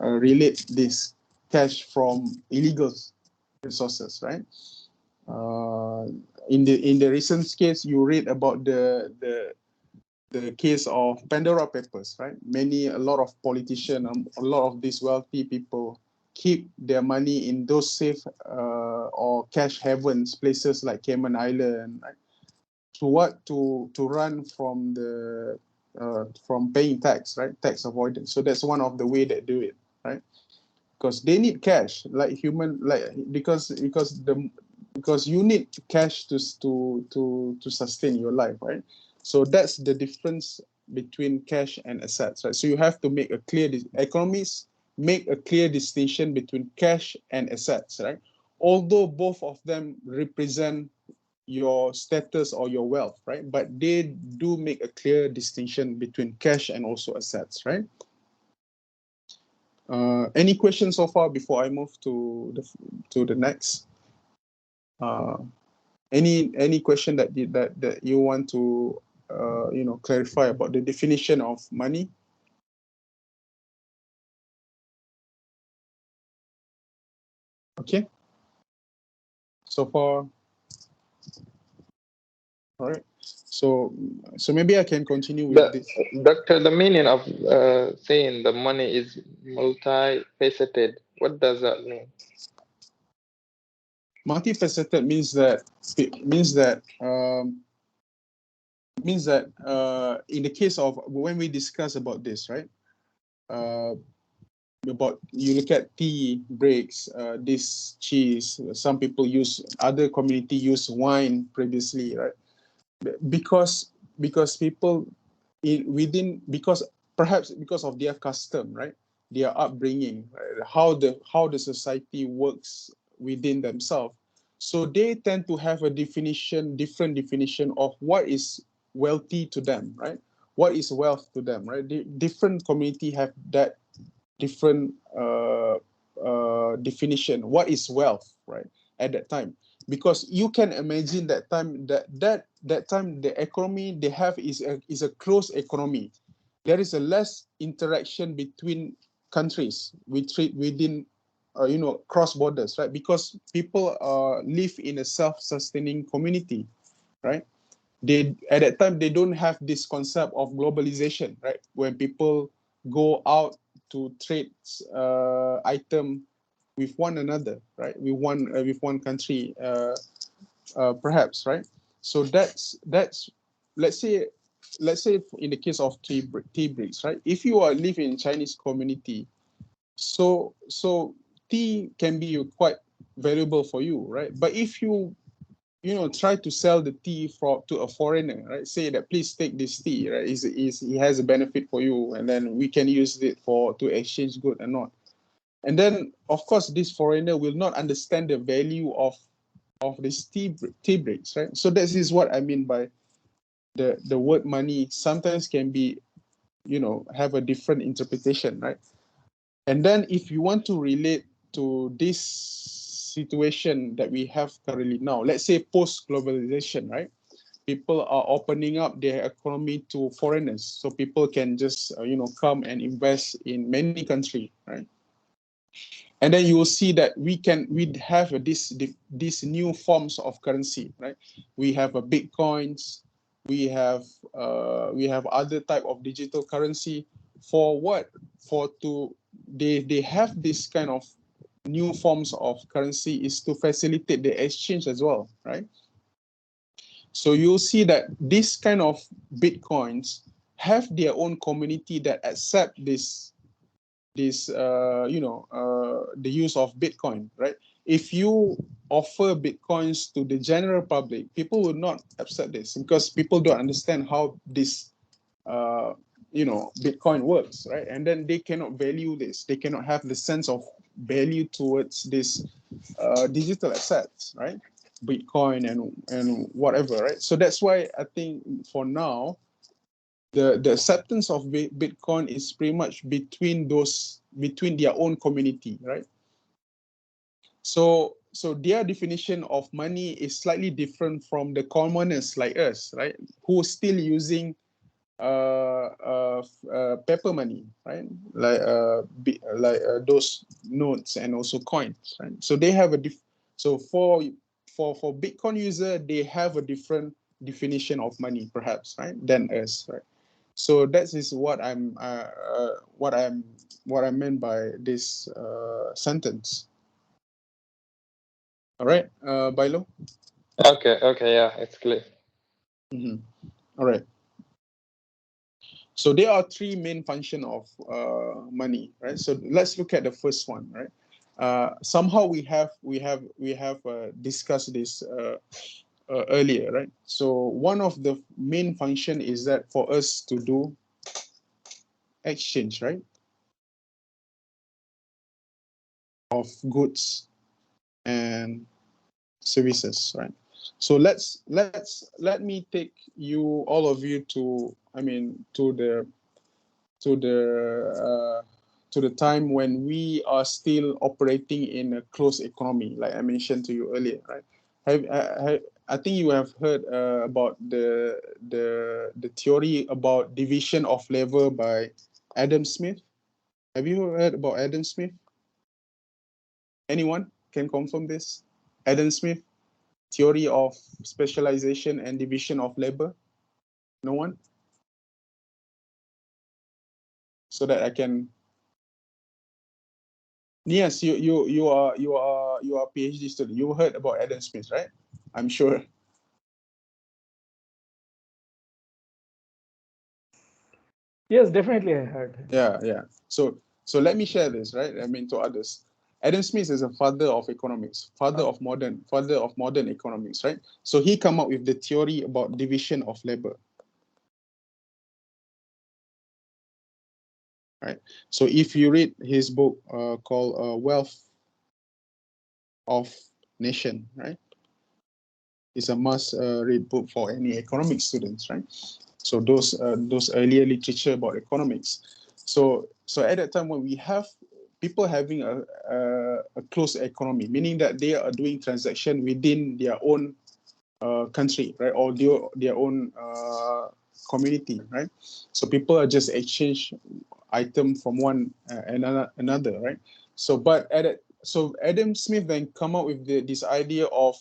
relate this cash from illegal resources, right? Uh, in the recent case, you read about the case of Pandora Papers, right? A lot of politicians, a lot of these wealthy people keep their money in those safe or cash havens, places like Cayman Island, right? To run from paying tax, right? Tax avoidance. So that's one of the way they do it, right? Because they need cash, because you need cash to sustain your life, right? So that's the difference between cash and assets, right? So you have to make a clear economists make a clear distinction between cash and assets, right? Although both of them represent your status or your wealth, right? But they do make a clear distinction between cash and also assets, right? Any questions so far before I move to the next? Any question that you want to clarify about the definition of money? Okay. So far, all right. So maybe I can continue with this. Doctor, the meaning of saying the money is multifaceted, what does that mean? Multifaceted means that in the case of when we discuss about this, right? About you look at tea breaks, this cheese. Some people other community use wine previously, right? Because people perhaps because of their custom, right? their upbringing, right? How the society works within themselves. So they tend to have a different definition of what is wealthy to them, right? What is wealth to them, right? Different community have that different definition. What is wealth, right? At that time, because you can imagine that time that time the economy they have is a closed economy. There is a less interaction between countries. We treat within cross borders, right? Because people live in a self-sustaining community, right? They at that time they don't have this concept of globalization, right? When people go out to trade item with one another, right? With one country, perhaps, right? So that's let's say in the case of tea breaks, right? If you are living in Chinese community, so tea can be quite valuable for you, right? But if you try to sell the tea to a foreigner, right? Say that please take this tea, right? He has a benefit for you, and then we can use it to exchange good and not. And then of course this foreigner will not understand the value of this tea breaks, right? So this is what I mean by the word money sometimes can be, have a different interpretation, right? And then if you want to relate to this situation that we have currently now, let's say post-globalization, right? People are opening up their economy to foreigners, so people can just come and invest in many countries, right? And then you will see that we have these new forms of currency, right? We have a bitcoins, we have other type of digital currency. For what? They have this kind of new forms of currency is to facilitate the exchange as well, right? So you'll see that this kind of bitcoins have their own community that accept the use of Bitcoin, right? If you offer Bitcoins to the general public, people will not accept this because people don't understand how this Bitcoin works, right? And then they cannot value this. They cannot have the sense of value towards this digital assets, right? Bitcoin and whatever, right? So that's why I think for now, the acceptance of Bitcoin is pretty much between their own community, right? So their definition of money is slightly different from the commoners like us, right? Who are still using paper money, right? Like those notes and also coins, right? So they have so for Bitcoin user, they have a different definition of money, perhaps, right, than us, right? So that is what I meant by this sentence. All right, Bailo. Okay, yeah, it's clear. Mm-hmm. All right. So there are three main functions of money, right? So let's look at the first one, right? Somehow we have discussed this earlier, right? So one of the main function is that for us to do exchange, right, of goods and services, right? So let me take all of you to the time when we are still operating in a closed economy, like I mentioned to you earlier, right? I think you have heard about the theory about division of labor by Adam Smith. Have you heard about Adam Smith? Anyone can confirm this? Adam Smith, theory of specialization and division of labor. No one? So that I can. Yes, you are a PhD student. You heard about Adam Smith, right? I'm sure. Yes, definitely I heard. Yeah. So let me share this, right? I mean, to others. Adam Smith is a father of economics, father of modern economics, right? So he come up with the theory about division of labor. right? So if you read his book called Wealth of Nation, right? It's a must read book for any economic students, right? So those earlier literature about economics. So at that time when we have people having a closed economy, meaning that they are doing transaction within their own country, right, or their own community, right? So people are just exchange item from one another, right? So Adam Smith then come up with this idea of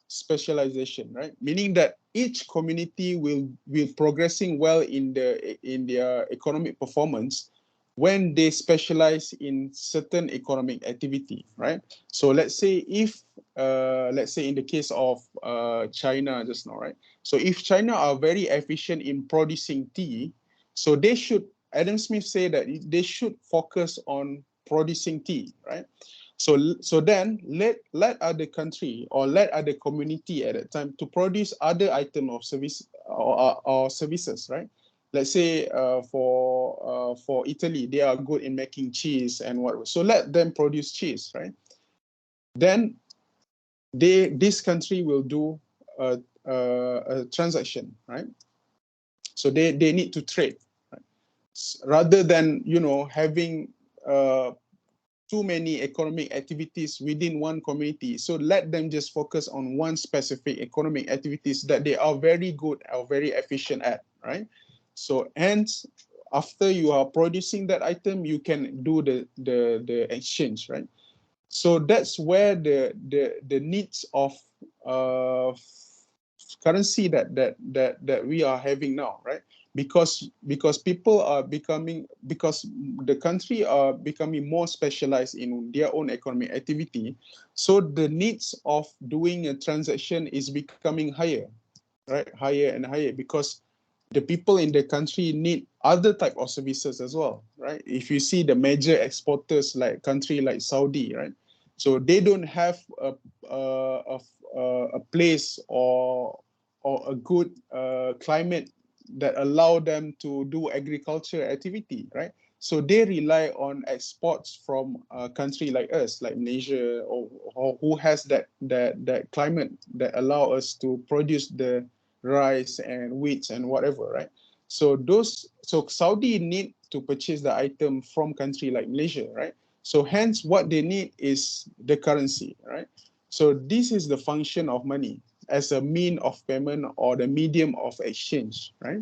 specialization, right? Meaning that each community will progressing well in their economic performance when they specialize in certain economic activity, right? So let's say in the case of China just now, right? So if China are very efficient in producing tea, so they should, Adam Smith say that they should focus on producing tea, right? So then let other country or let other community at that time to produce other item of service or services, right? Let's say for Italy, they are good in making cheese and whatever. So let them produce cheese, right? Then this country will do a transaction, right? So they need to trade, right? Rather than having too many economic activities within one community. So let them just focus on one specific economic activities that they are very good or very efficient at, right? So hence, after you are producing that item, you can do the exchange, right? So that's where the needs of currency that we are having now, right? Because people are becoming, because the country are becoming more specialized in their own economic activity, so the needs of doing a transaction is becoming higher, right? Higher and higher, because the people in the country need other type of services as well, right? If you see the major exporters like country like Saudi, right? So they don't have a place or a good climate that allow them to do agriculture activity, right? So they rely on exports from a country like us, like Malaysia, or who has that climate that allow us to produce the rice and wheat and whatever, right? So Saudi need to purchase the item from country like Malaysia, right? So hence what they need is the currency, right? So this is the function of money as a mean of payment or the medium of exchange, right?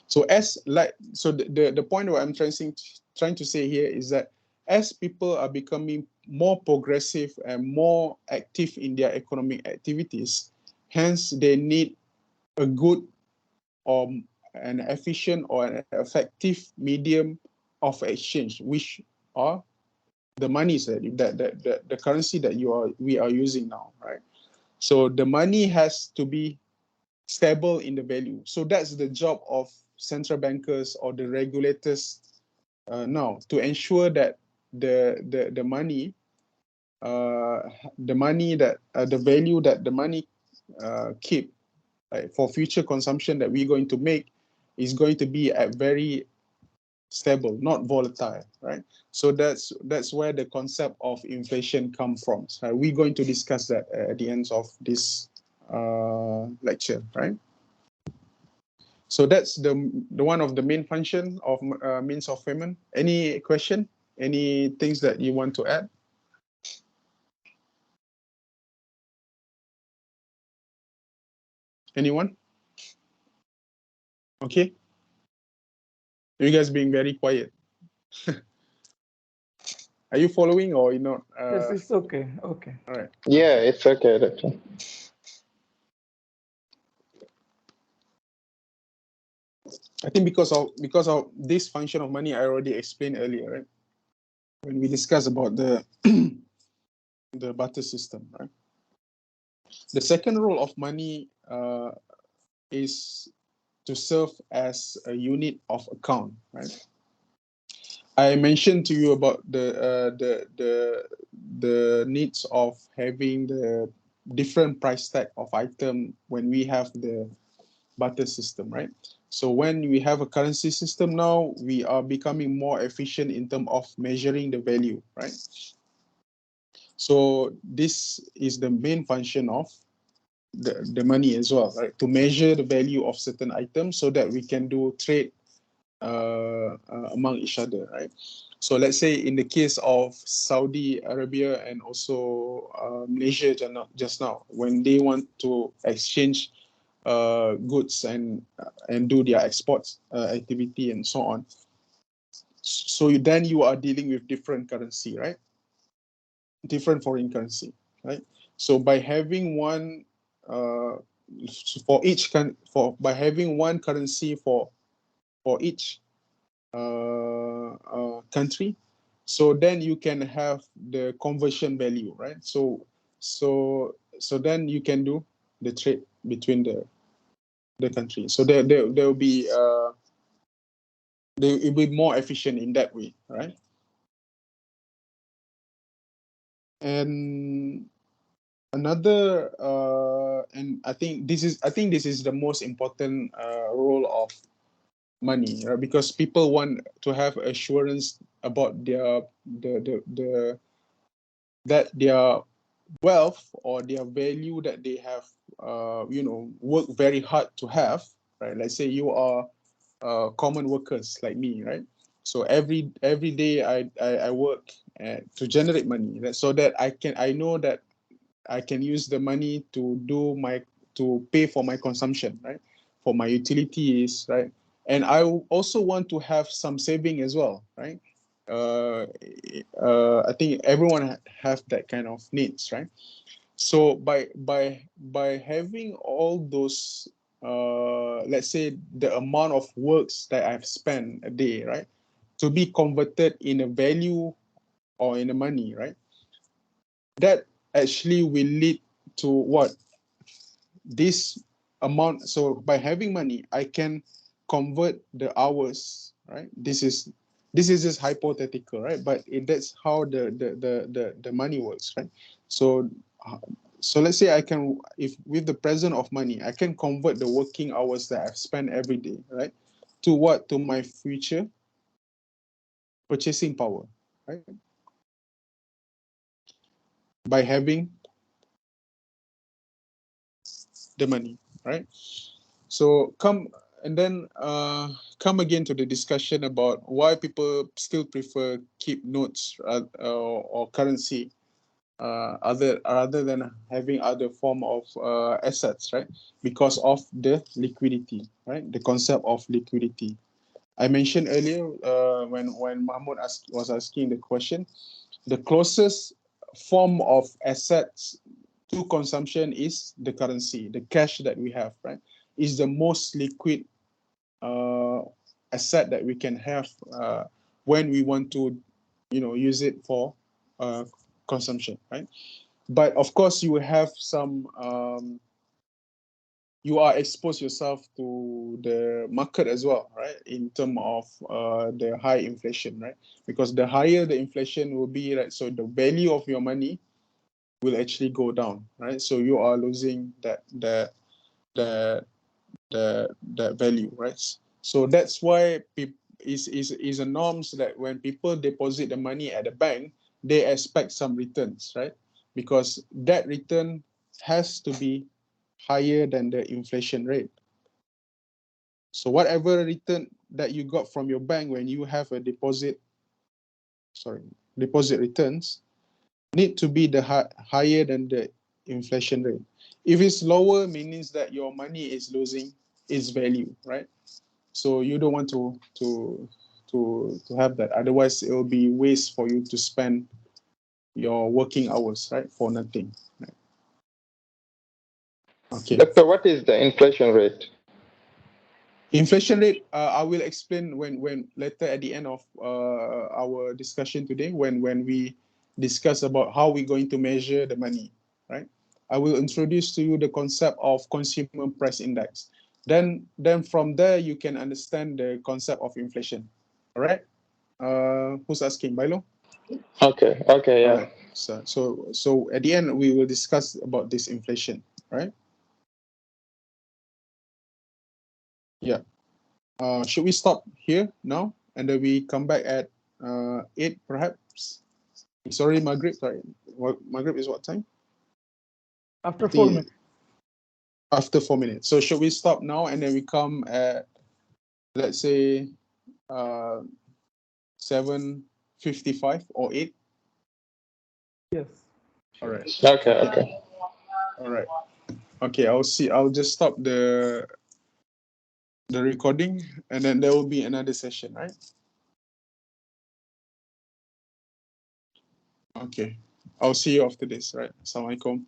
So the point what I'm trying to say here is that as people are becoming more progressive and more active in their economic activities, hence they need a good or an efficient or an effective medium of exchange, which are the monies that the currency that we are using now, right? So the money has to be stable in the value. So that's the job of central bankers or the regulators now, to ensure that the money that the value that the money keep, right, for future consumption that we're going to make is going to be at very stable, not volatile, right? So that's where the concept of inflation comes from. So we're going to discuss that at the end of this lecture, right? So that's the one of the main function of means of payment. Any question? Any things that you want to add? Anyone? Okay. You guys being very quiet. Are you following or you not? Yes, it's okay. Okay. All right. Yeah, it's okay, Doctor. I think because of this function of money, I already explained earlier, right? When we discussed about the the barter system, right? The second role of money is to serve as a unit of account, right? I mentioned to you about the needs of having the different price tag of item when we have the barter system, right? So when we have a currency system now, we are becoming more efficient in terms of measuring the value, right? So this is the main function of the money as well, right? To measure the value of certain items so that we can do trade among each other, right? So let's say in the case of Saudi Arabia and also Malaysia just now, when they want to exchange goods and do their exports activity and so on. So then you are dealing with different currency, right? Different foreign currency, right? So by having one by having one currency for each country, so then you can have the conversion value, right? So then you can do the trade between the country. So there will be they will be more efficient in that way, right? And another and I think this is the most important role of money, right? Because people want to have assurance about that their wealth or their value that they have worked very hard to have, right? Let's say you are common workers like me, right? So every day I work to generate money, right? So that I know that I can use the money to pay for my consumption, right? For my utilities, right? And I also want to have some saving as well, right? Uh, I think everyone have that kind of needs, right? So by having all those, let's say the amount of works that I've spent a day, right, to be converted in a value or in a money, right? That actually will lead to what? This amount. So by having money, I can convert the hours, right? This is just hypothetical, right? But that's how the money works, right? So so let's say I can, if with the present of money, I can convert the working hours that I've spent every day, right, to what? To my future purchasing power, right? By having the money, right? So come again to the discussion about why people still prefer keep notes or currency other than having other form of assets, right? Because of the liquidity, right? The concept of liquidity. I mentioned earlier when Mahmoud was asking the question, the closest form of assets to consumption is the currency, the cash that we have, right? Is the most liquid asset that we can have when we want to, use it for consumption, right? But of course, you have some. You are exposed yourself to the market as well, right? In terms of the high inflation, right? Because the higher the inflation will be, right? So the value of your money will actually go down, right? So you are losing that value, right? So that's why is a norms that when people deposit the money at the bank, they expect some returns, right? Because that return has to be higher than the inflation rate. So whatever return that you got from your bank when you have a deposit returns need to be the higher than the inflation rate. If it's lower, means that your money is losing its value, right? So you don't want to have that. Otherwise, it will be waste for you to spend your working hours, right, for nothing. Right? Okay. Doctor, what is the inflation rate? Inflation rate, I will explain when later at the end of our discussion today, when we discuss about how we're going to measure the money, right? I will introduce to you the concept of consumer price index. Then from there you can understand the concept of inflation. All right. Who's asking? Bailo? Okay, All yeah. right. So at the end we will discuss about this inflation, right? Yeah. Should we stop here now and then we come back at 8 perhaps? It's already Maghrib. Sorry, Maghrib is what time? After I 4 think minutes. After 4 minutes. So should we stop now and then we come at, let's say, 7:55 or 8? Yes. All right. Okay, okay. All right. Okay, I'll just stop the recording and then there will be another session, right? Okay. I'll see you after this, right? Assalamualaikum.